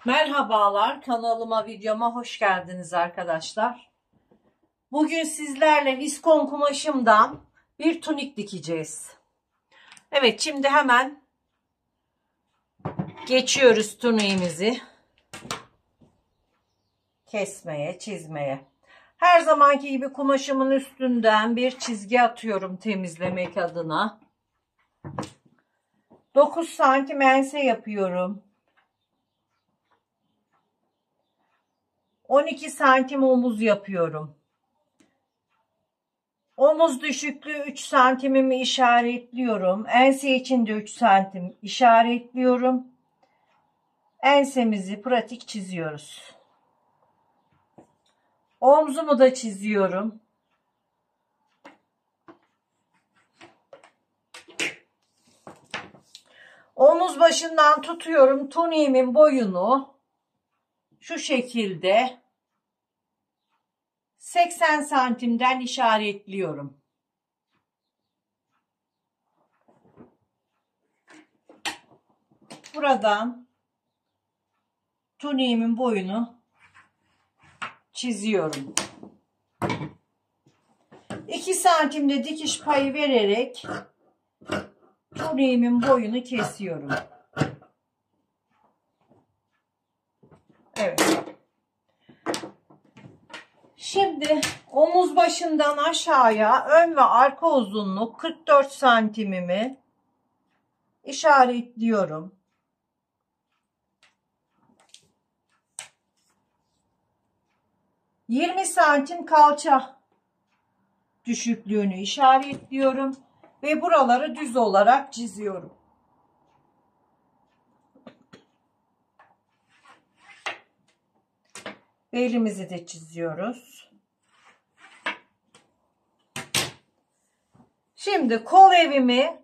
Merhabalar, kanalıma, videoma hoş geldiniz arkadaşlar. Bugün sizlerle viskon kumaşımdan bir tunik dikeceğiz. Evet, şimdi hemen geçiyoruz tuniğimizi kesmeye, çizmeye. Her zamanki gibi kumaşımın üstünden bir çizgi atıyorum temizlemek adına. 9 santim ense yapıyorum. 12 santim omuz yapıyorum. Omuz düşüklüğü 3 santimimi işaretliyorum. Ense için de 3 santim işaretliyorum. Ensemizi pratik çiziyoruz. Omzumu da çiziyorum. Omuz başından tutuyorum tuniğimin boyunu. Şu şekilde 80 santimden işaretliyorum. Buradan tuniğimin boyunu çiziyorum. 2 santimde dikiş payı vererek tuniğimin boyunu kesiyorum. Evet. Şimdi omuz başından aşağıya ön ve arka uzunluk 44 santimimi işaretliyorum. ...20 santim kalça düşüklüğünü işaretliyorum ve buraları düz olarak çiziyorum. Belimizi de çiziyoruz. Şimdi kol evimi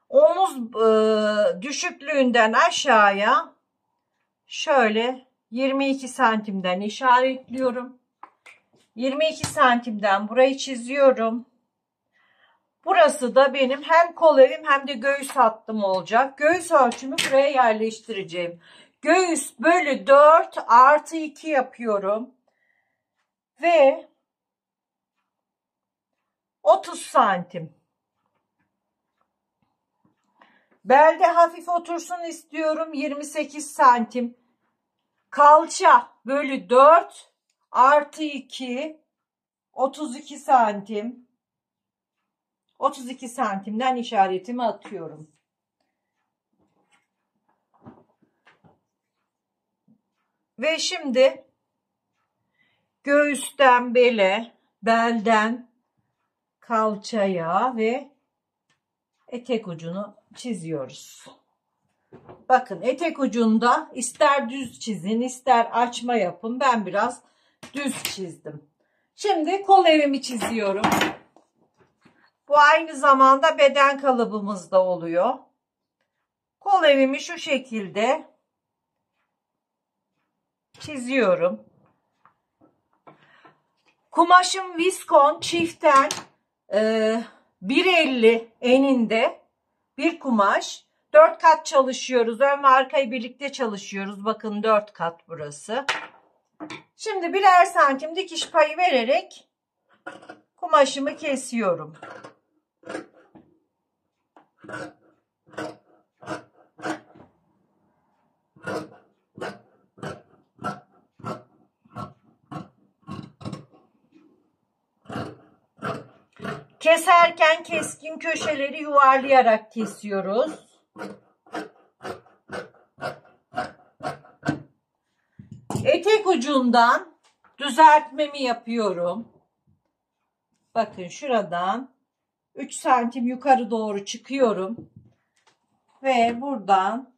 omuz düşüklüğünden aşağıya şöyle 22 santimden işaretliyorum. 22 santimden burayı çiziyorum. Burası da benim hem kol evim hem de göğüs hattım olacak. Göğüs ölçümü buraya yerleştireceğim. Göğüs bölü 4 artı 2 yapıyorum. Ve 30 santim. Belde hafif otursun istiyorum. 28 santim. Kalça bölü 4 artı 2 32 santim. 32 santimden işaretimi atıyorum. Ve şimdi göğüsten bele, belden kalçaya ve etek ucunu çiziyoruz. Bakın etek ucunda ister düz çizin, ister açma yapın. Ben biraz düz çizdim. Şimdi kol evimi çiziyorum. Bu aynı zamanda beden kalıbımız da oluyor. Kol evimi şu şekilde çiziyorum. Kumaşım viskon çiften 1.50 eninde bir kumaş. 4 kat çalışıyoruz. Ön ve arkayı birlikte çalışıyoruz. Bakın 4 kat burası. Şimdi birer santim dikiş payı vererek kumaşımı kesiyorum. Keserken keskin köşeleri yuvarlayarak kesiyoruz. Etek ucundan düzeltmemi yapıyorum. Bakın şuradan 3 santim yukarı doğru çıkıyorum. Ve buradan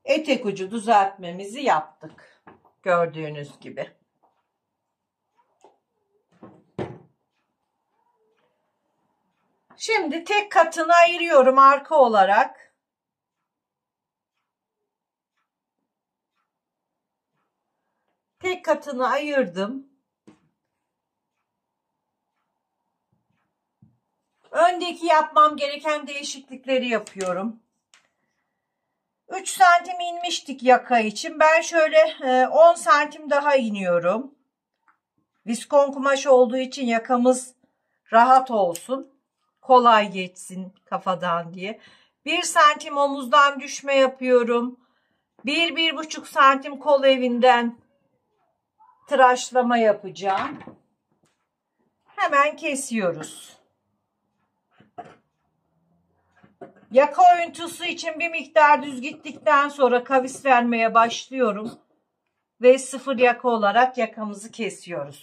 etek ucu düzeltmemizi yaptık. Gördüğünüz gibi. Şimdi tek katını ayırıyorum arka olarak. Tek katını ayırdım. Öndeki yapmam gereken değişiklikleri yapıyorum. 3 santim inmiştik yaka için. Ben şöyle 10 santim daha iniyorum. Viskon kumaş olduğu için yakamız rahat olsun. Kolay geçsin kafadan diye. 1 santim omuzdan düşme yapıyorum. 1-1,5 santim kol evinden tıraşlama yapacağım. Hemen kesiyoruz. Yaka oyuntusu için bir miktar düz gittikten sonra kavis vermeye başlıyorum. Ve 0 yaka olarak yakamızı kesiyoruz.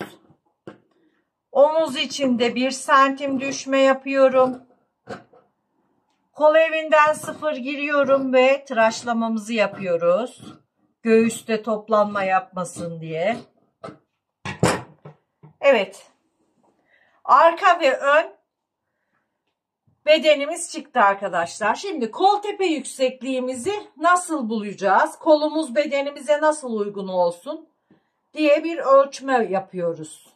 Omuz için de 1 santim düşme yapıyorum. Kol evinden 0 giriyorum ve tıraşlamamızı yapıyoruz. Göğüste toplanma yapmasın diye. Evet. Arka ve ön bedenimiz çıktı arkadaşlar. Şimdi kol tepe yüksekliğimizi nasıl bulacağız? Kolumuz bedenimize nasıl uygun olsun diye bir ölçme yapıyoruz.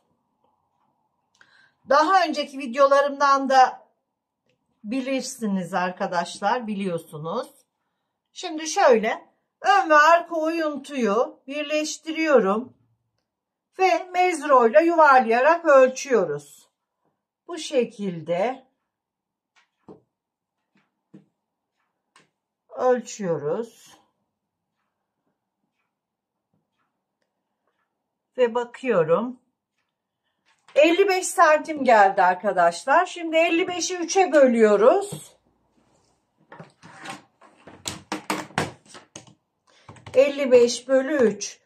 Daha önceki videolarımdan da bilirsiniz arkadaşlar, biliyorsunuz. Şimdi şöyle ön ve arka oyuntuyu birleştiriyorum ve mezroyla yuvarlayarak ölçüyoruz. Bu şekilde ölçüyoruz. Ve bakıyorum. 55 santim geldi arkadaşlar. Şimdi 55'i 3'e bölüyoruz. 55 bölü 3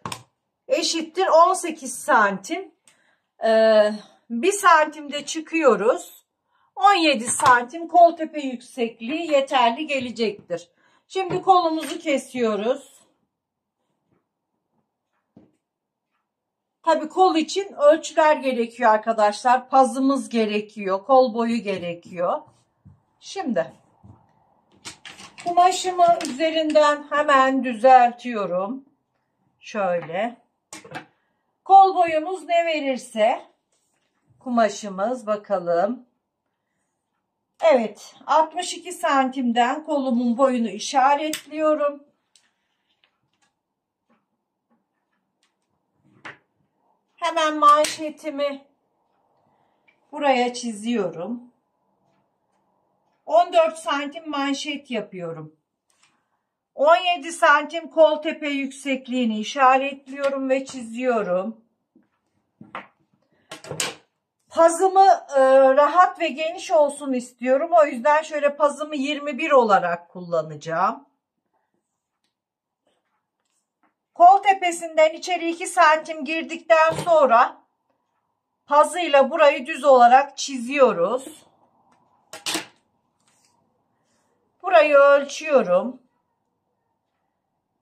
eşittir 18 santim. 1 santimde çıkıyoruz. 17 santim kol tepe yüksekliği yeterli gelecektir. Şimdi kolumuzu kesiyoruz. Tabii kol için ölçüler gerekiyor arkadaşlar. Pazımız gerekiyor. Kol boyu gerekiyor. Şimdi kumaşımı üzerinden hemen düzeltiyorum. Şöyle. Kol boyumuz ne verirse kumaşımız bakalım. Evet, 62 santimden kolumun boyunu işaretliyorum. Hemen manşetimi buraya çiziyorum. 14 santim manşet yapıyorum. 17 santim kol tepe yüksekliğini işaretliyorum ve çiziyorum. Pazımı rahat ve geniş olsun istiyorum. O yüzden şöyle pazımı 21 olarak kullanacağım. Kol tepesinden içeri 2 santim girdikten sonra pazıyla burayı düz olarak çiziyoruz. Burayı ölçüyorum.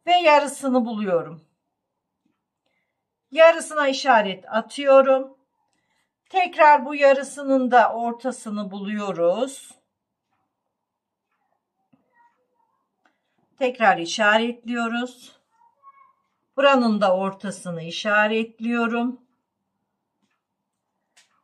Ve yarısını buluyorum. Yarısına işaret atıyorum. Tekrar bu yarısının da ortasını buluyoruz. Tekrar işaretliyoruz. Buranın da ortasını işaretliyorum.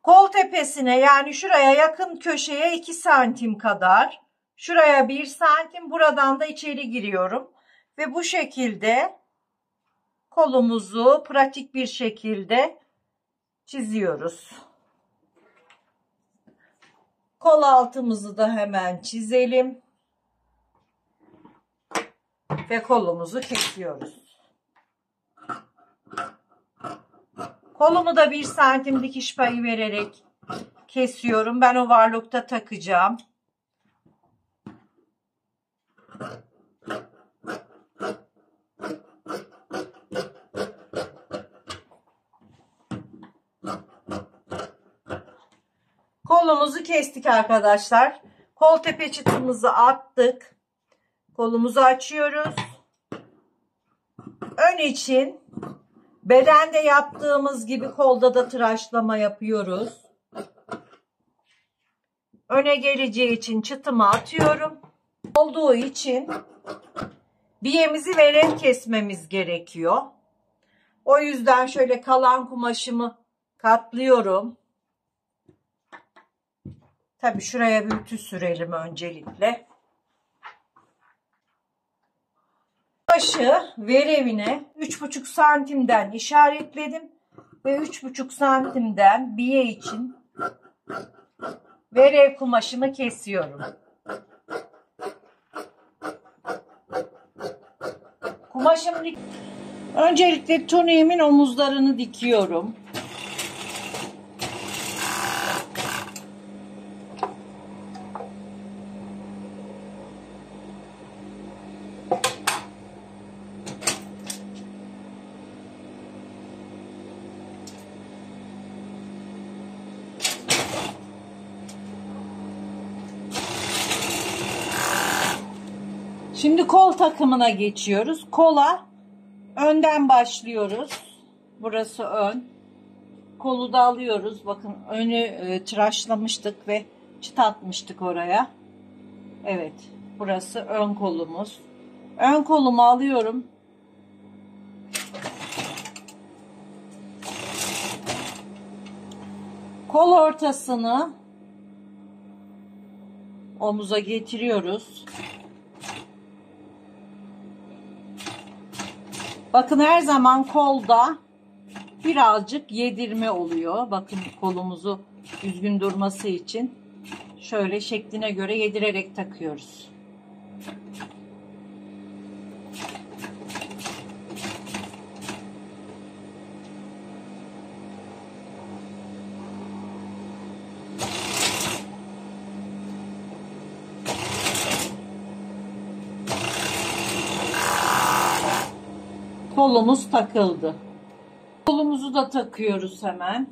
Kol tepesine yani şuraya yakın köşeye 2 santim kadar. Şuraya 1 santim, buradan da içeri giriyorum. Ve bu şekilde kolumuzu pratik bir şekilde çiziyoruz. Kol altımızı da hemen çizelim. Ve kolumuzu kesiyoruz. Kolumu da 1 santim dikiş payı vererek kesiyorum. Ben overlock'ta takacağım. Kolumuzu kestik arkadaşlar. Kol tepe çıtımızı attık. Kolumuzu açıyoruz. Ön için bedende yaptığımız gibi kolda da tıraşlama yapıyoruz. Öne geleceği için çıtımı atıyorum. Olduğu için biyemizi vererek kesmemiz gerekiyor. O yüzden şöyle kalan kumaşımı katlıyorum. Tabii şuraya bir ütü sürelim öncelikle. Kumaşı verevine 3,5 santimden işaretledim ve 3,5 santimden biye için verev kumaşımı kesiyorum. Kumaşım öncelikle tuniğimin omuzlarını dikiyorum. Şimdi kol takımına geçiyoruz. Kola önden başlıyoruz. Burası ön. Kolu da alıyoruz. Bakın önü tıraşlamıştık ve çıt atmıştık oraya. Evet. Burası ön kolumuz. Ön kolumu alıyorum. Kol ortasını omuza getiriyoruz. Bakın her zaman kolda birazcık yedirme oluyor. Bakın kolumuzu düzgün durması için şöyle şekline göre yedirerek takıyoruz. Kolumuz takıldı. Kolumuzu da takıyoruz hemen.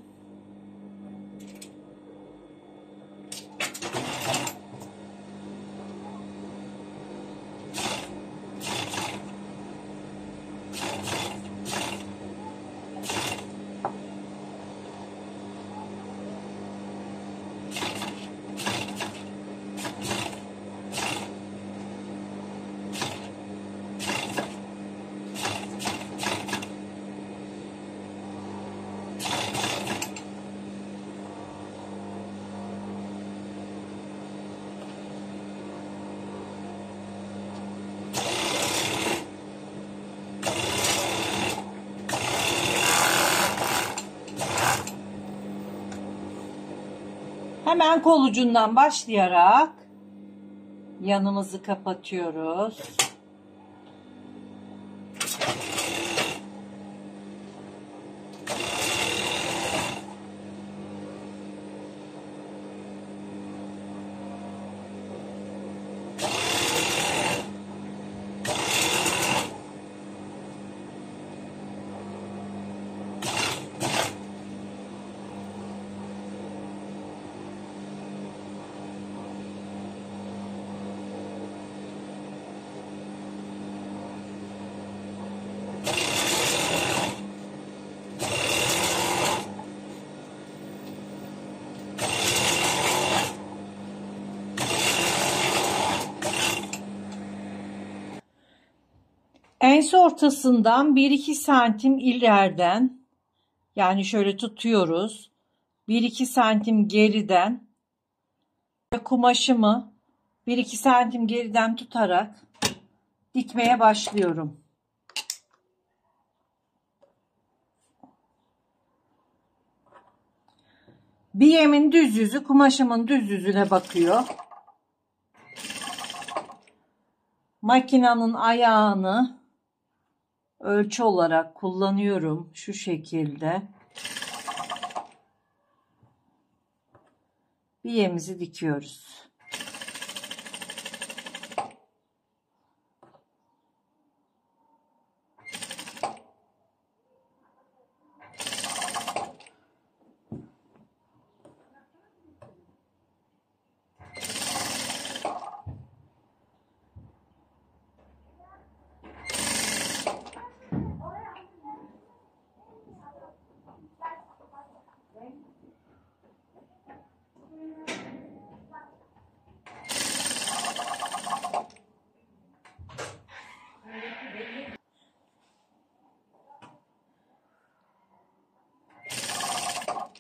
Hemen kol ucundan başlayarak yanımızı kapatıyoruz. Ense ortasından 1-2 santim ileriden, yani şöyle tutuyoruz. 1-2 santim geriden kumaşımı 1-2 santim geriden tutarak dikmeye başlıyorum. Biyemin düz yüzü kumaşımın düz yüzüne bakıyor. Makinenin ayağını ölçü olarak kullanıyorum şu şekilde. Biyemizi dikiyoruz.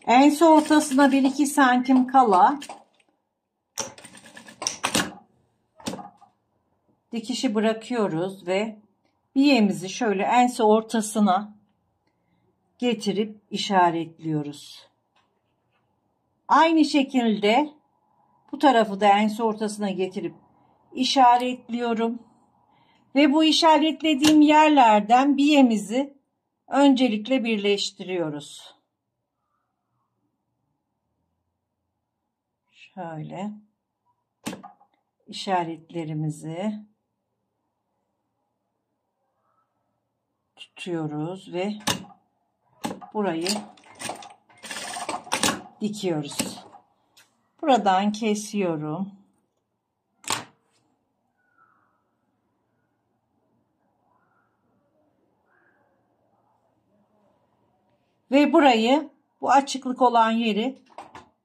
Ense ortasına 1-2 santim kala dikişi bırakıyoruz ve biyemizi şöyle ense ortasına getirip işaretliyoruz. Aynı şekilde bu tarafı da ense ortasına getirip işaretliyorum. Ve bu işaretlediğim yerlerden biyemizi öncelikle birleştiriyoruz. Şöyle işaretlerimizi tutuyoruz ve burayı dikiyoruz. Buradan kesiyorum. Ve burayı, bu açıklık olan yeri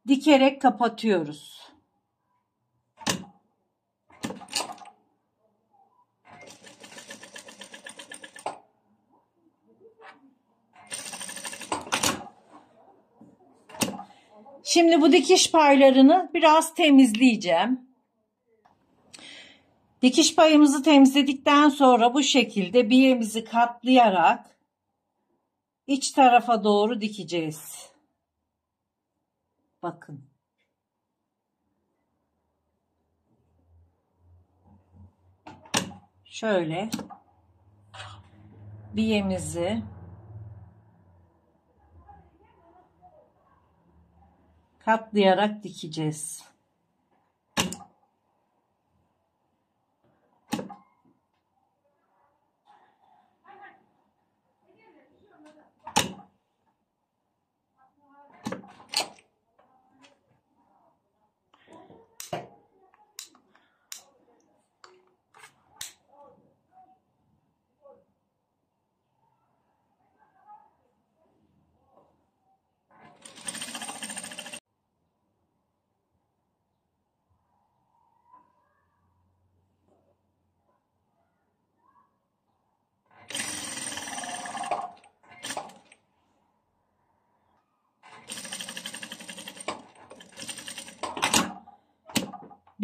dikerek kapatıyoruz. Şimdi bu dikiş paylarını biraz temizleyeceğim. Dikiş payımızı temizledikten sonra bu şekilde biyemizi katlayarak iç tarafa doğru dikeceğiz. Bakın. Şöyle biyemizi katlayarak dikeceğiz.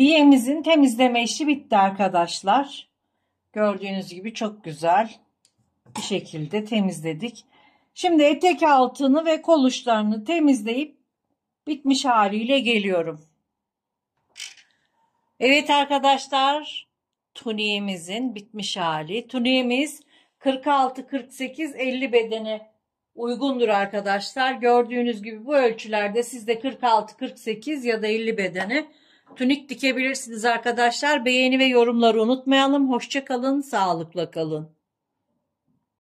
Biyemizin temizleme işi bitti arkadaşlar. Gördüğünüz gibi çok güzel bir şekilde temizledik. Şimdi etek altını ve kol uçlarını temizleyip bitmiş haliyle geliyorum. Evet arkadaşlar, tuniğimizin bitmiş hali. Tuniğimiz 46, 48, 50 bedene uygundur arkadaşlar. Gördüğünüz gibi bu ölçülerde siz de 46, 48 ya da 50 bedene tunik dikebilirsiniz arkadaşlar. Beğeni ve yorumları unutmayalım. Hoşça kalın, sağlıkla kalın.